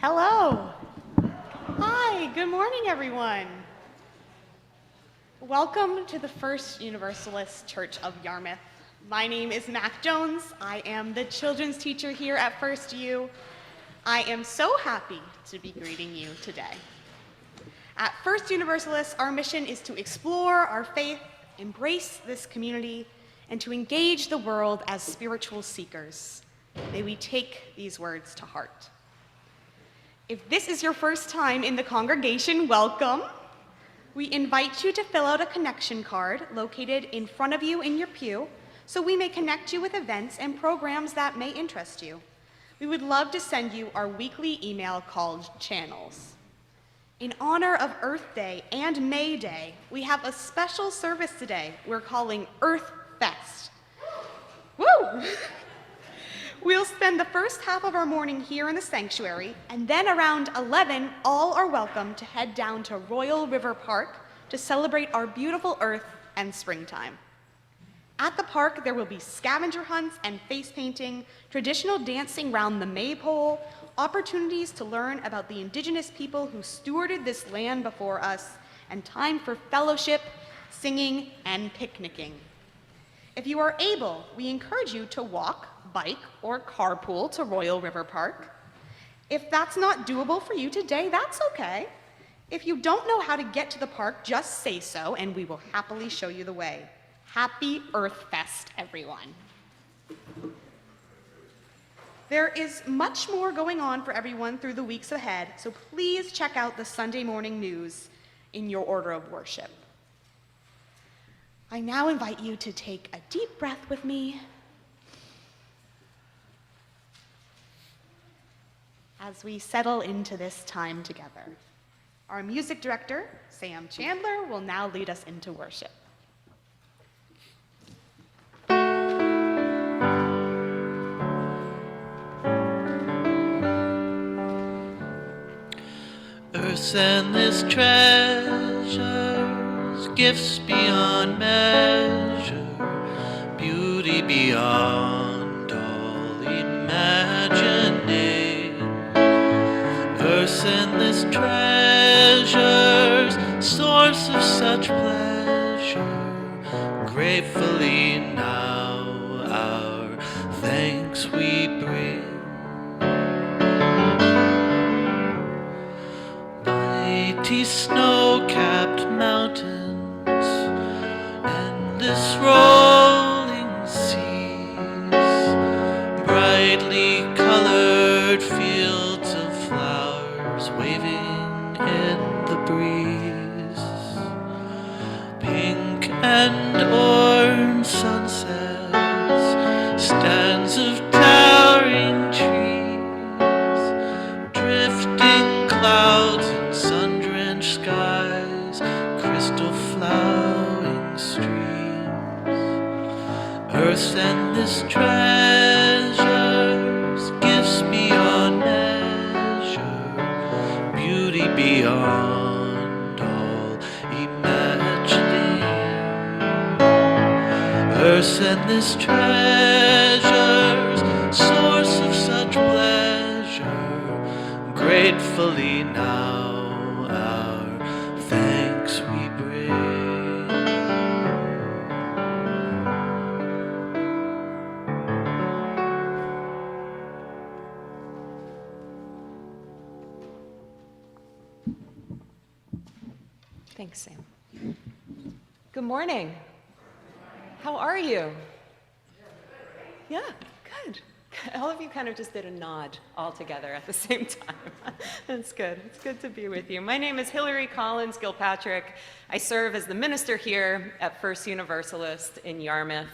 Hello. Hi, good morning, everyone. Welcome to the First Universalist Church of Yarmouth. My name is Mac Jones. I am the children's teacher here at First U. I am so happy to be greeting you today. At First Universalist, our mission is to explore our faith, embrace this community, and to engage the world as spiritual seekers. May we take these words to heart. If this is your first time in the congregation, welcome. We invite you to fill out a connection card located in front of you in your pew so we may connect you with events and programs that may interest you. We would love to send you our weekly email called Channels. In honor of Earth Day and May Day, we have a special service today we're calling Earth Fest. Woo! We'll spend the first half of our morning here in the sanctuary, and then around 11, all are welcome to head down to Royal River Park to celebrate our beautiful earth and springtime. At the park, there will be scavenger hunts and face painting, traditional dancing round the maypole, opportunities to learn about the indigenous people who stewarded this land before us, and time for fellowship, singing, and picnicking. If you are able, we encourage you to walk, bike, or carpool to Royal River Park. If that's not doable for you today, that's okay. If you don't know how to get to the park, just say so, and we will happily show you the way. Happy Earth Fest, everyone. There is much more going on for everyone through the weeks ahead, so please check out the Sunday morning news in your order of worship. I now invite you to take a deep breath with me as we settle into this time together. Our music director, Sam Chandler, will now lead us into worship. Earth's endless treasures, gifts beyond measure, beauty beyond all imagining. Earth's endless treasures, source of such pleasure, gratefully now our thanks we bring. Mighty snow-capped mountains, endless rolling seas, brightly colored fields of flowers waving in the breeze, pink and orange sunsets, stands of towering trees, drifting clouds and sun-drenched skies, crystal flowing streams. Earth's endless treasures, gifts beyond measure, beauty beyond all imagining. Earth's endless treasures, source of such pleasure, gratefully now our thanks we bring. Thanks, Sam. Good morning. How are you? Yeah, good. All of you kind of just did a nod all together at the same time. That's good. It's good to be with you. My name is Hillary Collins-Gilpatrick. I serve as the minister here at First Universalist in Yarmouth.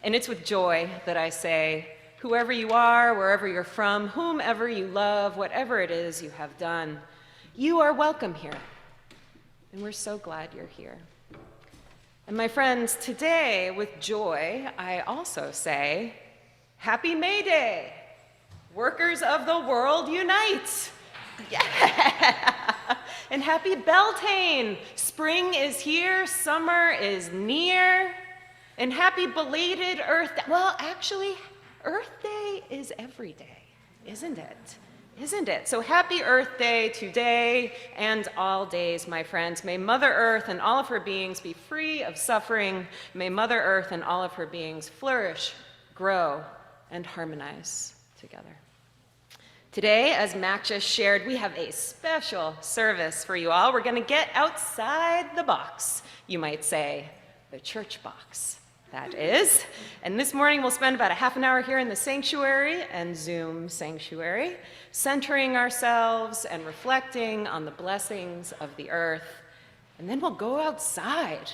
And it's with joy that I say, whoever you are, wherever you're from, whomever you love, whatever it is you have done, you are welcome here. And we're so glad you're here. And my friends, today, with joy, I also say, Happy May Day! Workers of the world unite! Yeah! And happy Beltane! Spring is here, summer is near. And happy belated Earth Day. Well, actually, Earth Day is every day, isn't it? isn't it? So happy Earth Day today and all days, my friends. May Mother Earth and all of her beings be free of suffering. May Mother Earth and all of her beings flourish, grow, and harmonize together. Today, as Mac just shared, we have a special service for you all. We're going to get outside the box, you might say, the church box, that is. And this morning, we'll spend about a half an hour here in the sanctuary and Zoom sanctuary, centering ourselves and reflecting on the blessings of the earth. And then we'll go outside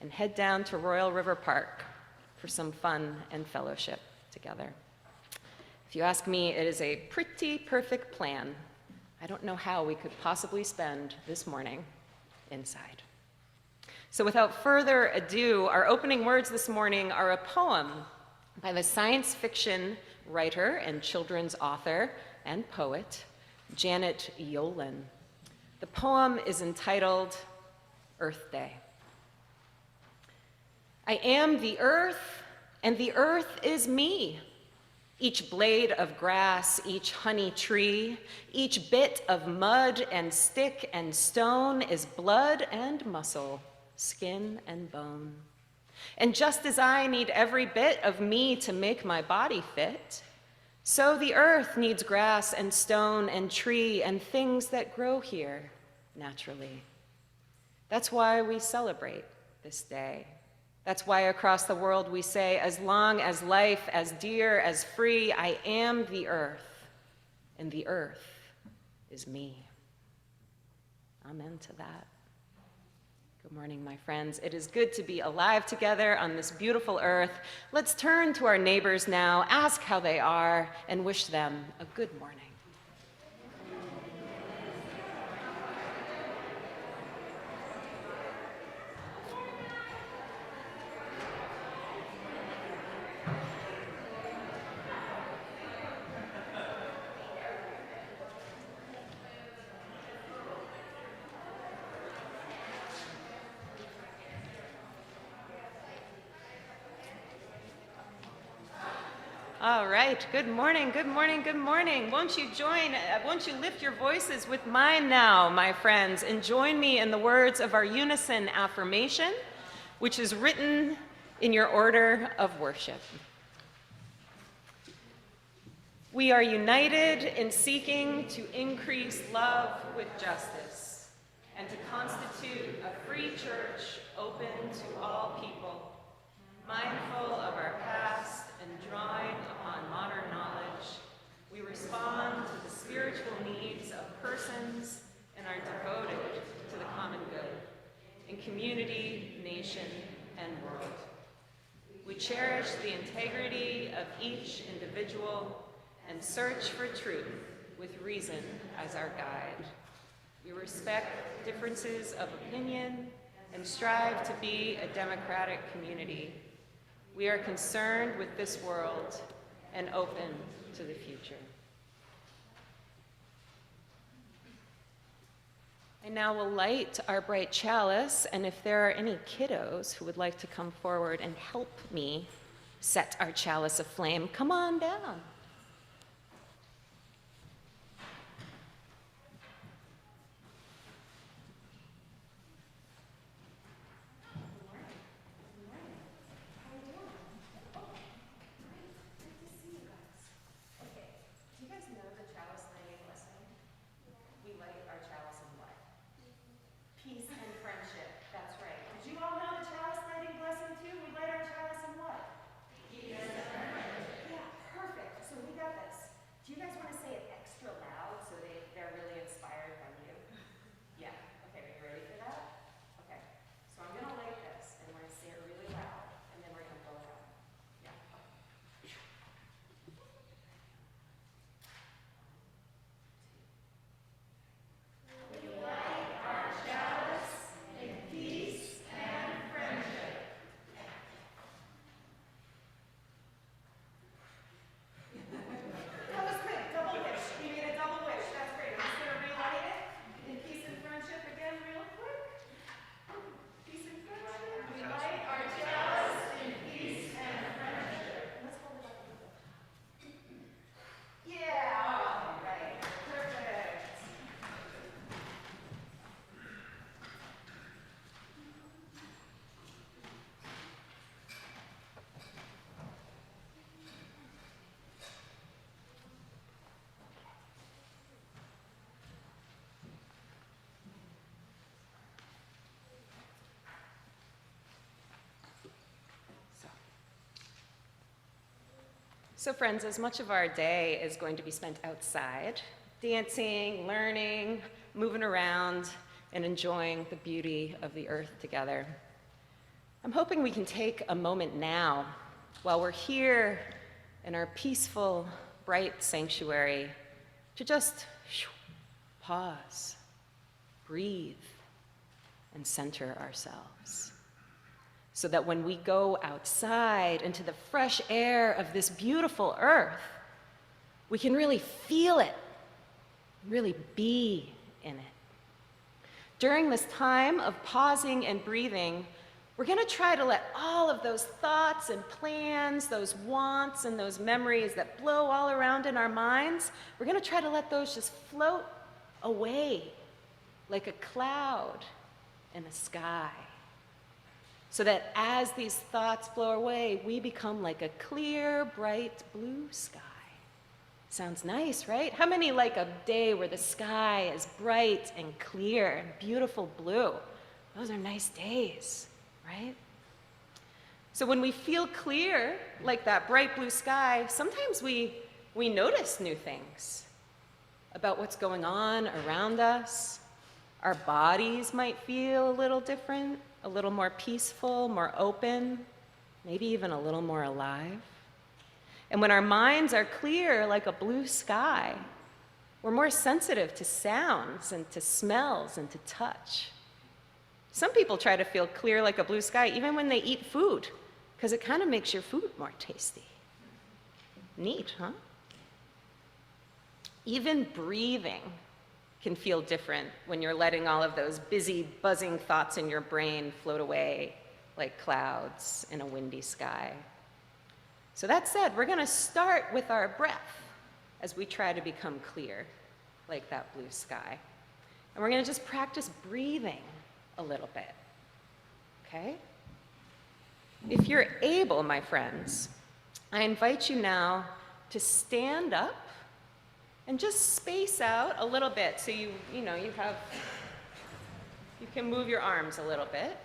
and head down to Royal River Park for some fun and fellowship together. If you ask me, it is a pretty perfect plan. I don't know how we could possibly spend this morning inside. So without further ado, our opening words this morning are a poem by the science fiction writer and children's author and poet, Janet Yolen. The poem is entitled Earth Day. I am the earth, and the earth is me. Each blade of grass, each honey tree, each bit of mud and stick and stone is blood and muscle, skin and bone. And just as I need every bit of me to make my body fit, so the earth needs grass and stone and tree and things that grow here naturally. That's why we celebrate this day. That's why across the world we say, as long as life, as dear, as free, I am the earth, and the earth is me. Amen to that. Good morning, my friends. It is good to be alive together on this beautiful earth. Let's turn to our neighbors now, ask how they are, and wish them a good morning. All right, good morning, good morning, good morning. Won't you lift your voices with mine now, my friends, and join me in the words of our unison affirmation, which is written in your order of worship. We are united in seeking to increase love with justice and to constitute a free church open to all people, mindful of our past and drawing upon modern knowledge. We respond to the spiritual needs of persons and are devoted to the common good in community, nation, and world. We cherish the integrity of each individual and search for truth with reason as our guide. We respect differences of opinion and strive to be a democratic community. We are concerned with this world and open to the future. I now will light our bright chalice, and if there are any kiddos who would like to come forward and help me set our chalice aflame, come on down. So friends, as much of our day is going to be spent outside, dancing, learning, moving around, and enjoying the beauty of the earth together, I'm hoping we can take a moment now, while we're here in our peaceful, bright sanctuary, to just pause, breathe, and center ourselves. So that when we go outside into the fresh air of this beautiful earth, we can really feel it, really be in it. During this time of pausing and breathing, we're going to try to let all of those thoughts and plans, those wants and those memories that blow all around in our minds, we're going to try to let those just float away like a cloud in the sky. So that as these thoughts blow away, we become like a clear, bright blue sky. Sounds nice, right? How many like a day where the sky is bright and clear and beautiful blue? Those are nice days, right? So when we feel clear, like that bright blue sky, sometimes we notice new things about what's going on around us. Our bodies might feel a little different, a little more peaceful, more open, maybe even a little more alive. And when our minds are clear like a blue sky, we're more sensitive to sounds and to smells and to touch. Some people try to feel clear like a blue sky even when they eat food, because it kind of makes your food more tasty. Neat, huh? Even breathing can feel different when you're letting all of those busy, buzzing thoughts in your brain float away like clouds in a windy sky. So that said, we're going to start with our breath as we try to become clear like that blue sky. And we're going to just practice breathing a little bit, okay? If you're able, my friends, I invite you now to stand up and just space out a little bit so you can move your arms a little bit.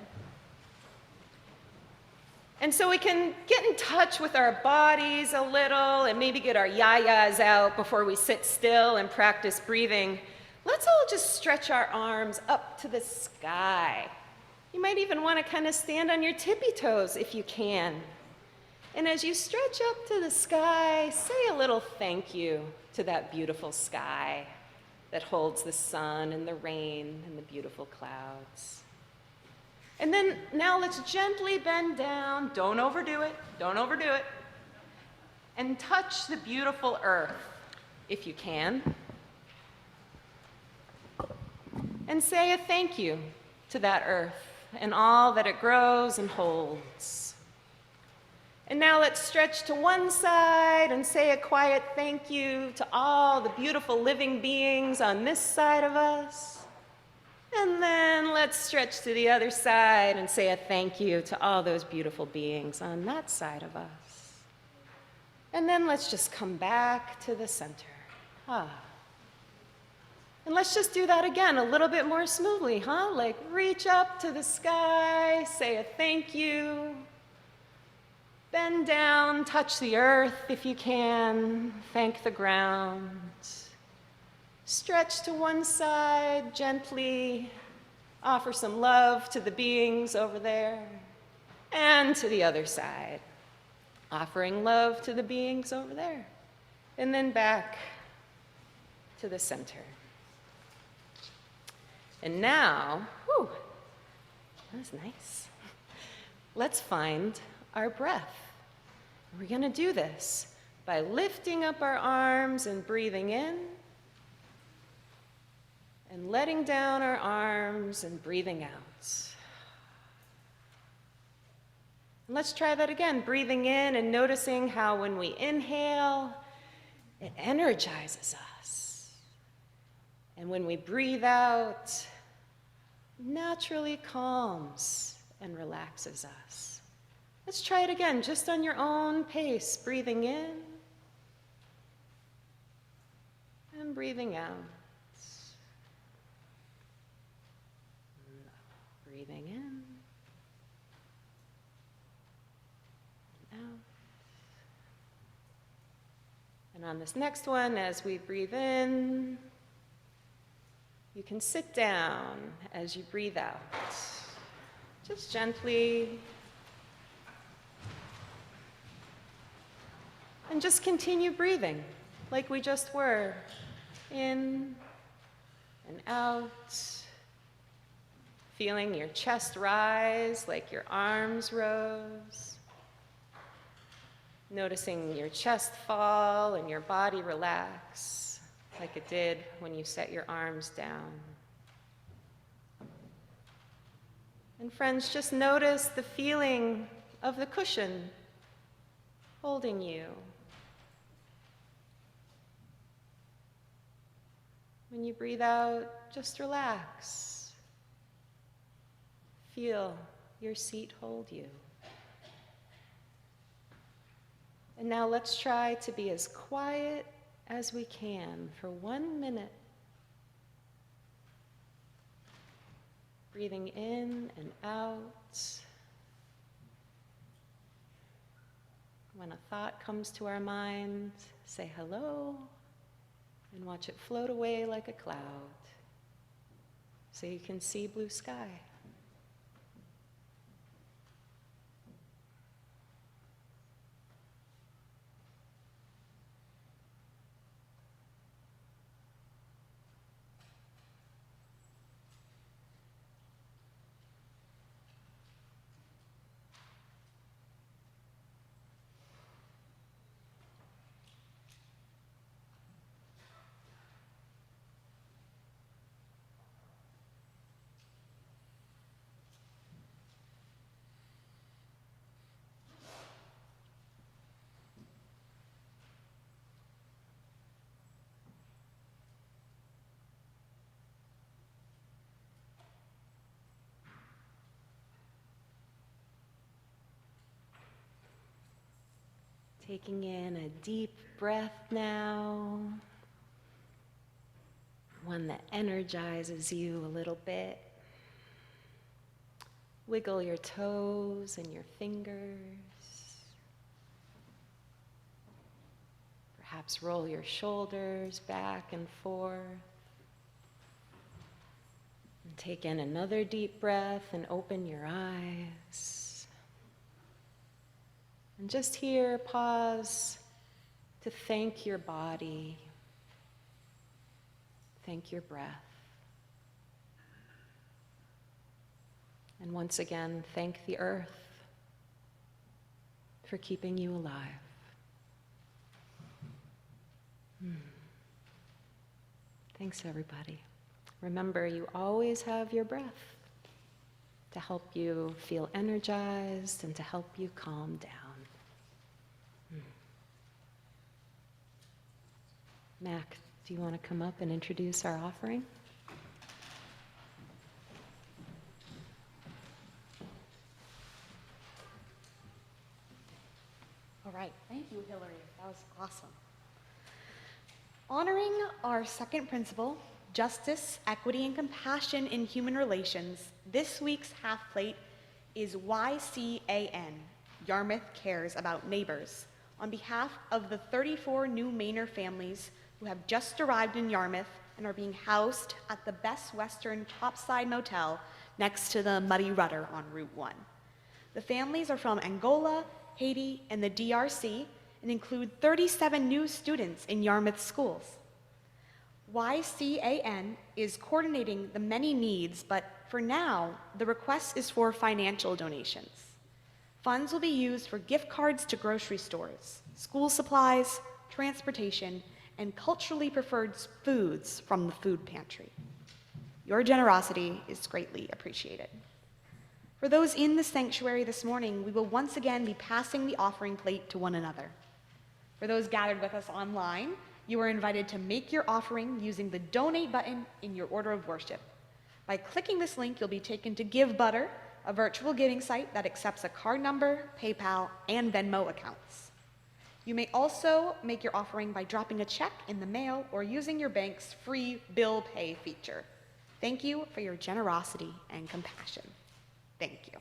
And so we can get in touch with our bodies a little and maybe get our yayas out before we sit still and practice breathing. Let's all just stretch our arms up to the sky. You might even want to kind of stand on your tippy toes if you can. And as you stretch up to the sky, say a little thank you to that beautiful sky that holds the sun and the rain and the beautiful clouds. And then now let's gently bend down. Don't overdo it. Don't overdo it. And touch the beautiful earth if you can. And say a thank you to that earth and all that it grows and holds. And now let's stretch to one side and say a quiet thank you to all the beautiful living beings on this side of us. And then let's stretch to the other side and say a thank you to all those beautiful beings on that side of us. And then let's just come back to the center. And let's just do that again a little bit more smoothly, huh? Like reach up to the sky, say a thank you. Bend down, touch the earth if you can, thank the ground. Stretch to one side, gently offer some love to the beings over there, and to the other side, offering love to the beings over there, and then back to the center. And now, whew, that was nice. Let's find our breath. We're going to do this by lifting up our arms and breathing in, and letting down our arms and breathing out. And let's try that again, breathing in and noticing how when we inhale, it energizes us. And when we breathe out, it naturally calms and relaxes us. Let's try it again, just on your own pace, breathing in and breathing out. Breathing in and out. on this next one, as we breathe in, you can sit down as you breathe out. Just gently. And just continue breathing like we just were. In and out. Feeling your chest rise like your arms rose. Noticing your chest fall and your body relax like it did when you set your arms down. And friends, just notice the feeling of the cushion holding you. When you breathe out, just relax. Feel your seat hold you. And now let's try to be as quiet as we can for 1 minute. Breathing in and out. When a thought comes to our mind, say hello and watch it float away like a cloud so you can see blue sky. Taking in a deep breath now, one that energizes you a little bit. Wiggle your toes and your fingers. Perhaps roll your shoulders back and forth. And take in another deep breath and open your eyes. And just here, pause to thank your body, thank your breath. And once again, thank the earth for keeping you alive. Thanks, everybody. Remember, you always have your breath to help you feel energized and to help you calm down. Mac, do you want to come up and introduce our offering? All right, thank you, Hillary. That was awesome. Honoring our second principle, justice, equity, and compassion in human relations, this week's half plate is YCAN, Yarmouth Cares About Neighbors, on behalf of the 34 new Maynard families who have just arrived in Yarmouth and are being housed at the Best Western Topside Motel next to the Muddy Rudder on Route 1. The families are from Angola, Haiti, and the DRC, and include 37 new students in Yarmouth schools. YCAN is coordinating the many needs, but for now, the request is for financial donations. Funds will be used for gift cards to grocery stores, school supplies, transportation, and culturally preferred foods from the food pantry. Your generosity is greatly appreciated. For those in the sanctuary this morning, we will once again be passing the offering plate to one another. For those gathered with us online, you are invited to make your offering using the donate button in your order of worship. By clicking this link, you'll be taken to GiveButter, a virtual giving site that accepts a card number, PayPal, and Venmo accounts. You may also make your offering by dropping a check in the mail or using your bank's free bill pay feature. Thank you for your generosity and compassion. Thank you.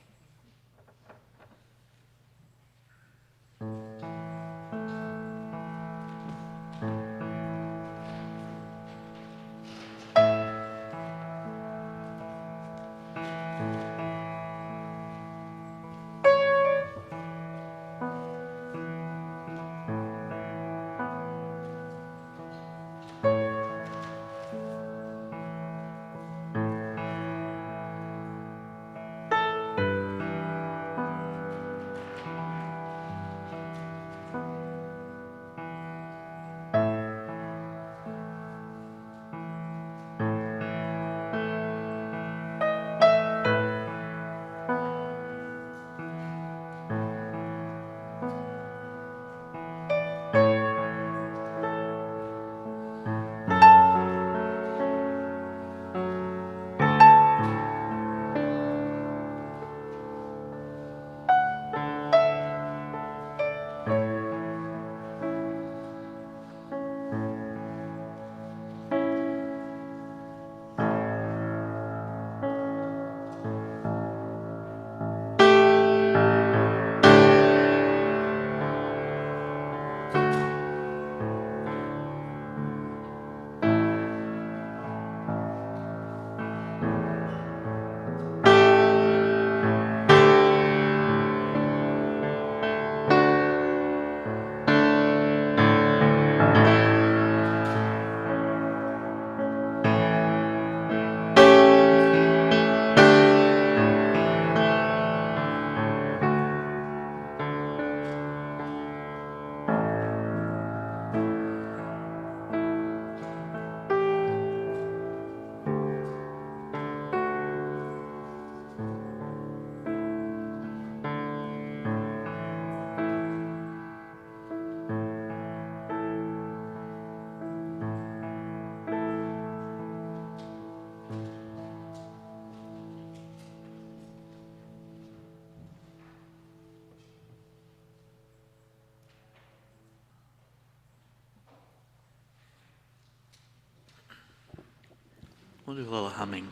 We'll do a little humming.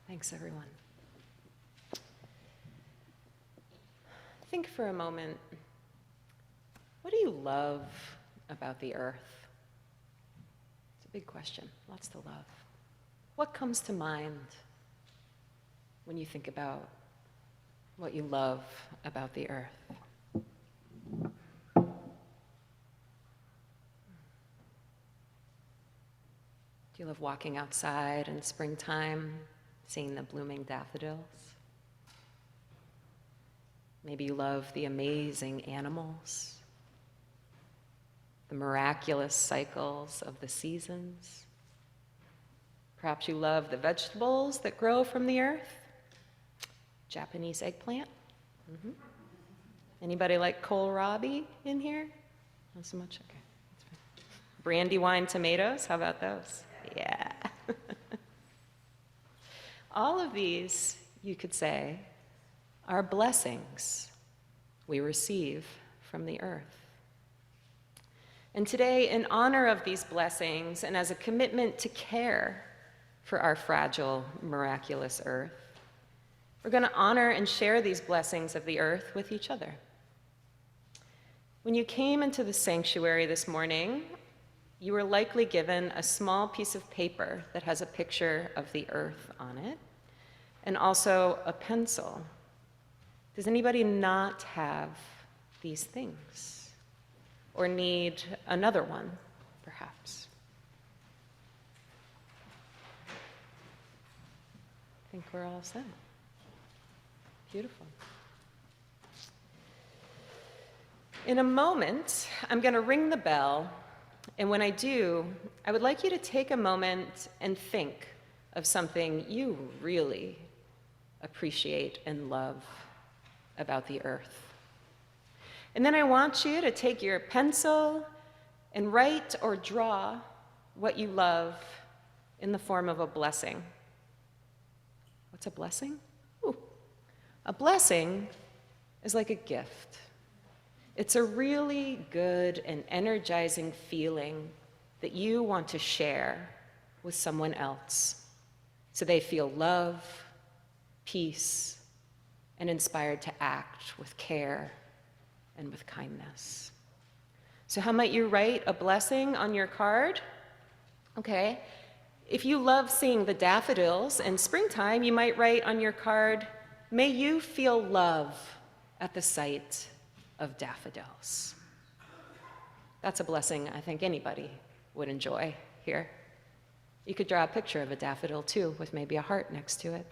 Thanks, everyone. Think for a moment, what do you love about the earth? It's a big question, lots to love. What comes to mind when you think about what you love about the earth? Do you love walking outside in springtime, seeing the blooming daffodils? Maybe you love the amazing animals, the miraculous cycles of the seasons. Perhaps you love the vegetables that grow from the earth. Japanese eggplant. Anybody like kohlrabi in here? Not so much? Okay, that's fine. Brandywine tomatoes, how about those? Yeah. All of these, you could say, are blessings we receive from the earth. And today, in honor of these blessings and as a commitment to care for our fragile, miraculous earth, we're going to honor and share these blessings of the earth with each other. When you came into the sanctuary this morning, you were likely given a small piece of paper that has a picture of the earth on it, and also a pencil. Does anybody not have these things? Or need another one, perhaps? I think we're all set. Beautiful. In a moment, I'm going to ring the bell, and when I do, I would like you to take a moment and think of something you really appreciate and love about the earth. And then I want you to take your pencil and write or draw what you love in the form of a blessing. What's a blessing? Ooh. A blessing is like a gift. It's a really good and energizing feeling that you want to share with someone else so they feel love, peace, and inspired to act with care and with kindness. So how might you write a blessing on your card? Okay. If you love seeing the daffodils in springtime, you might write on your card, "May you feel love at the sight of daffodils." That's a blessing I think anybody would enjoy here. You could draw a picture of a daffodil too, with maybe a heart next to it.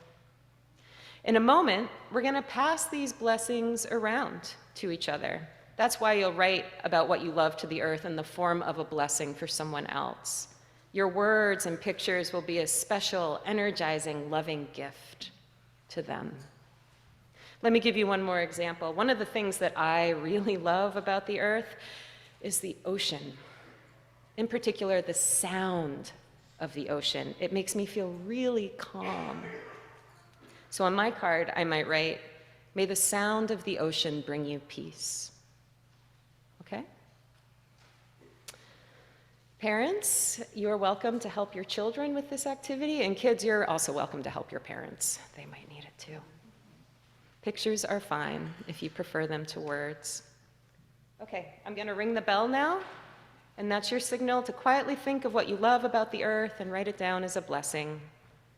In a moment, we're going to pass these blessings around to each other. That's why you'll write about what you love to the earth in the form of a blessing for someone else. Your words and pictures will be a special, energizing, loving gift to them. Let me give you one more example. One of the things that I really love about the earth is the ocean. In particular, the sound of the ocean. It makes me feel really calm. So on my card, I might write, "May the sound of the ocean bring you peace." Okay? Parents, you're welcome to help your children with this activity, and kids, you're also welcome to help your parents. They might need it too. Pictures are fine if you prefer them to words. Okay, I'm going to ring the bell now, and that's your signal to quietly think of what you love about the earth and write it down as a blessing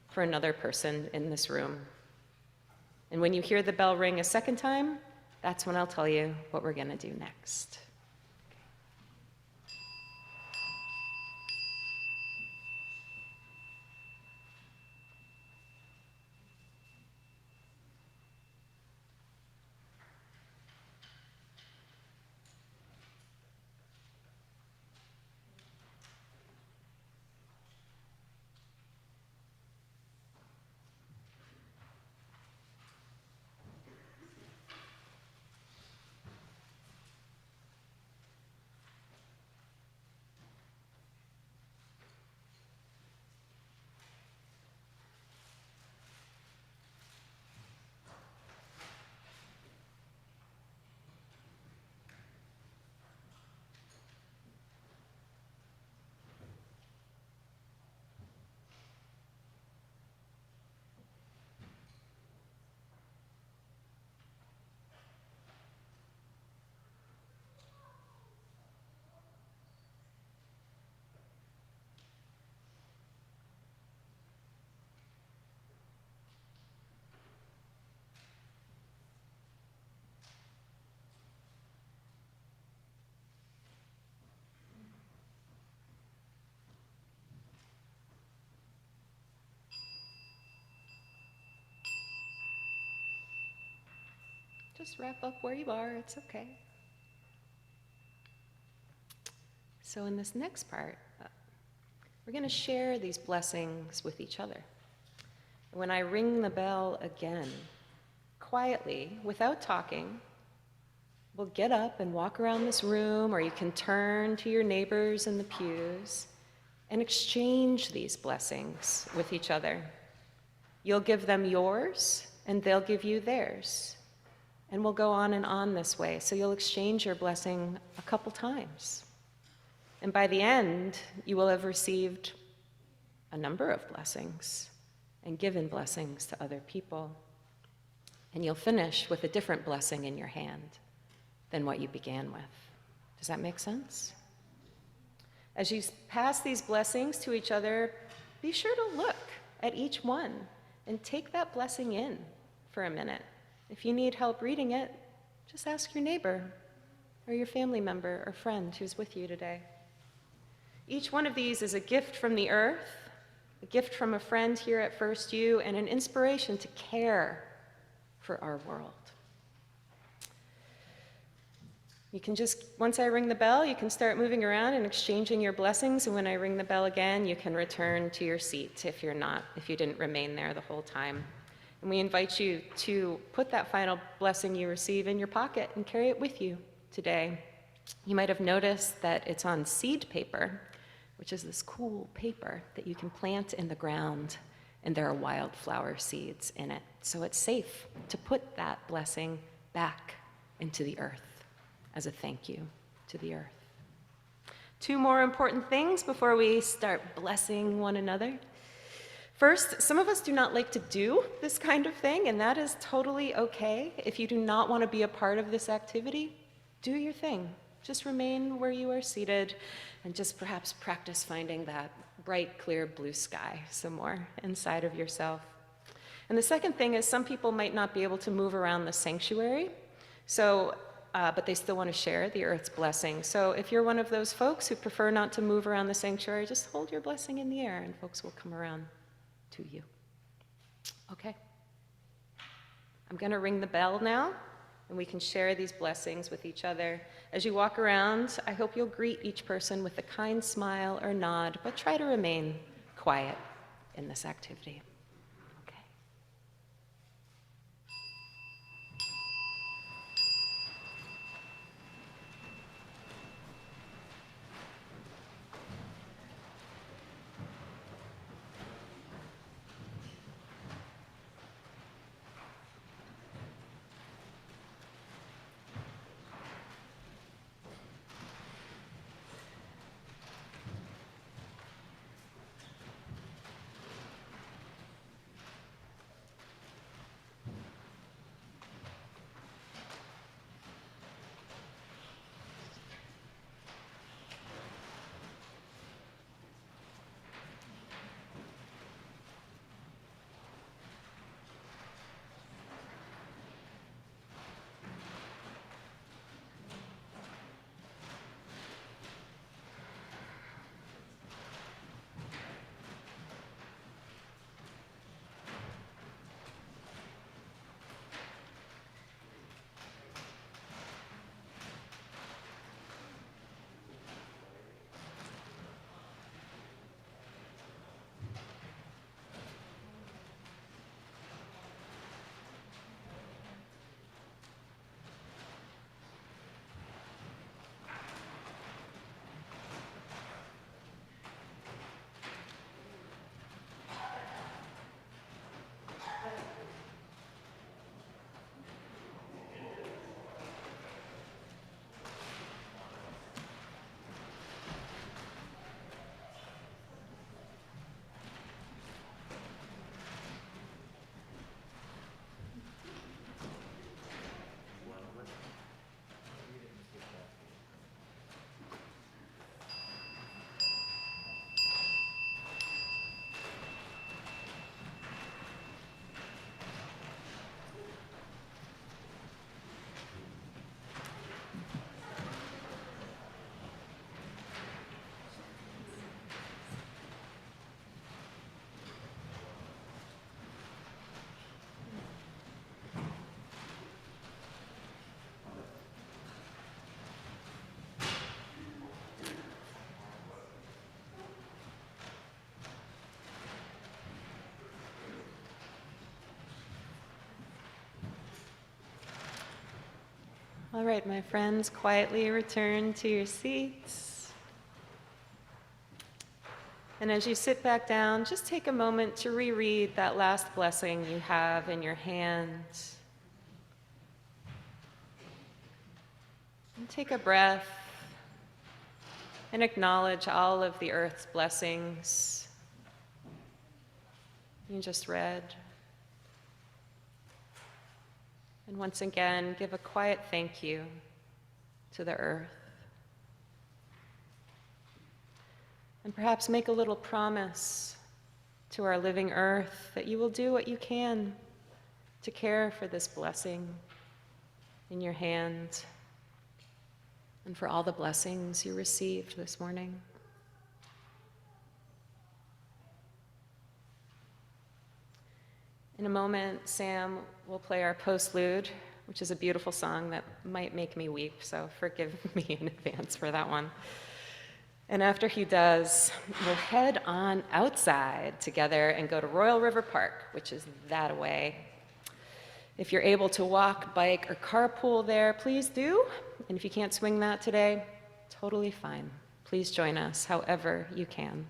for another person in this room. And when you hear the bell ring a second time, that's when I'll tell you what we're going to do next. just wrap up where you are. It's okay. So in this next part, we're going to share these blessings with each other. When I ring the bell again, quietly, without talking, we'll get up and walk around this room, or you can turn to your neighbors in the pews and exchange these blessings with each other. You'll give them yours, and they'll give you theirs. And we'll go on and on this way. So you'll exchange your blessing a couple times. And by the end, you will have received a number of blessings and given blessings to other people. And you'll finish with a different blessing in your hand than what you began with. Does that make sense? As you pass these blessings to each other, be sure to look at each one and take that blessing in for a minute. If you need help reading it, just ask your neighbor or your family member or friend who's with you today. Each one of these is a gift from the earth, a gift from a friend here at First U, and an inspiration to care for our world. You can just, once I ring the bell, you can start moving around and exchanging your blessings, and when I ring the bell again, you can return to your seat if you didn't remain there the whole time. And we invite you to put that final blessing you receive in your pocket and carry it with you today. You might have noticed that it's on seed paper, which is this cool paper that you can plant in the ground, and there are wildflower seeds in it. So it's safe to put that blessing back into the earth as a thank you to the earth. Two more important things before we start blessing one another. First, some of us do not like to do this kind of thing, and that is totally okay. If you do not want to be a part of this activity, do your thing. Just remain where you are seated and just perhaps practice finding that bright, clear blue sky some more inside of yourself. And the second thing is some people might not be able to move around the sanctuary, but they still want to share the earth's blessing. So if you're one of those folks who prefer not to move around the sanctuary, just hold your blessing in the air and folks will come around to you. Okay. I'm going to ring the bell now, and we can share these blessings with each other. As you walk around, I hope you'll greet each person with a kind smile or nod, but try to remain quiet in this activity. Okay. All right, my friends, quietly return to your seats. And as you sit back down, just take a moment to reread that last blessing you have in your hand. And take a breath and acknowledge all of the earth's blessings you just read. And once again, give a quiet thank you to the earth. And perhaps make a little promise to our living earth that you will do what you can to care for this blessing in your hand and for all the blessings you received this morning. In a moment, Sam will play our postlude, which is a beautiful song that might make me weep, so forgive me in advance for that one. And after he does, we'll head on outside together and go to Royal River Park, which is that away. If you're able to walk, bike, or carpool there, please do. And if you can't swing that today, totally fine. Please join us however you can.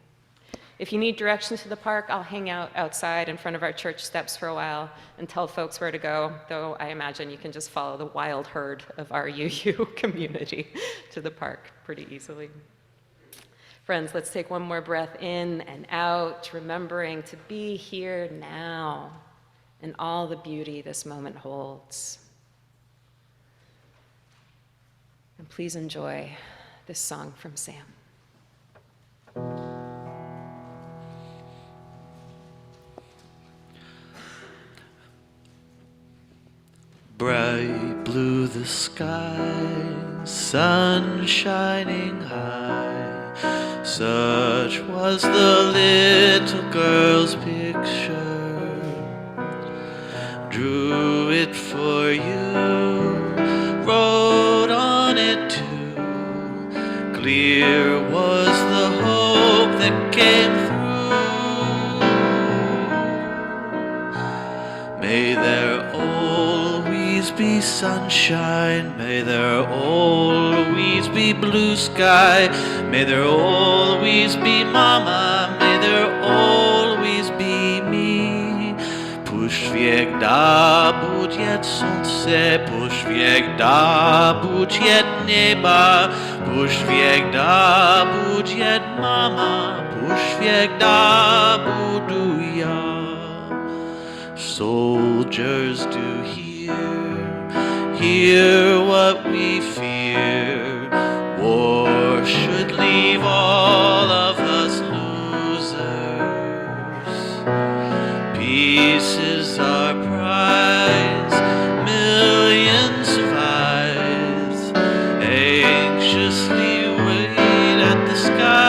If you need directions to the park, I'll hang out outside in front of our church steps for a while and tell folks where to go, though I imagine you can just follow the wild herd of our UU community to the park pretty easily. Friends, let's take one more breath in and out, remembering to be here now and all the beauty this moment holds. And please enjoy this song from Sam. Bright blue the sky, sun shining high. Such was the little girl's picture. Drew it for you, wrote on it too. Clear was the hope that came through. May there always be sunshine, may there always be blue sky, may there always be mama, may there always be me. Poświęta budź słońce, poświęta budź nieba, poświęta budź mama, poświęta budu ja. Soldiers do hear what we fear. War should leave all of us losers. Peace is our prize, millions of eyes anxiously wait at the skies.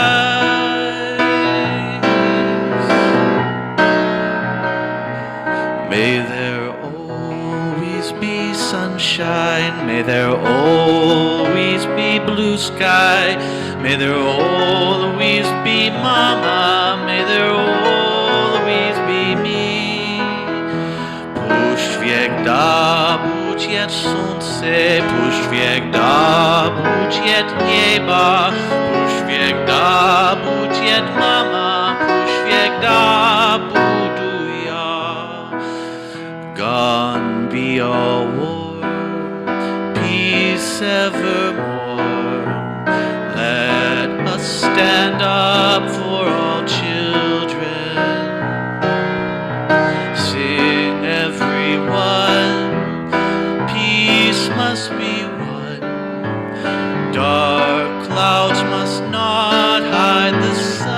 May there always be sunshine, may there always be blue sky, may there always be mama, may there always be me. Poświęta budź słońce, poświęta budź nieba, poświęta budź mama, poświęta budu ja. Gone be all war, peace evermore. Let us stand up for all children. Sing everyone, peace must be won. Dark clouds must not hide the sun.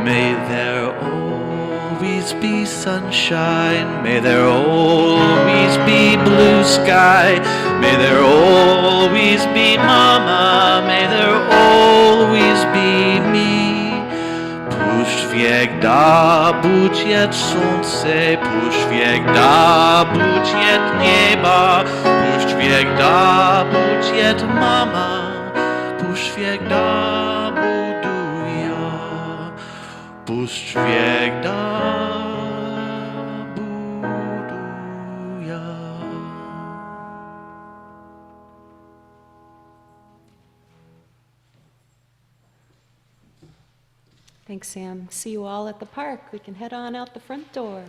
May there always be sunshine, may there always be blue sky, may there always be mama, may there always be me. Poświęta budź słońce, poświęta budź nieba, poświęta budź mama, poświęta budu ja, poświęta budu. Thanks, Sam. See you all at the park. We can head on out the front door.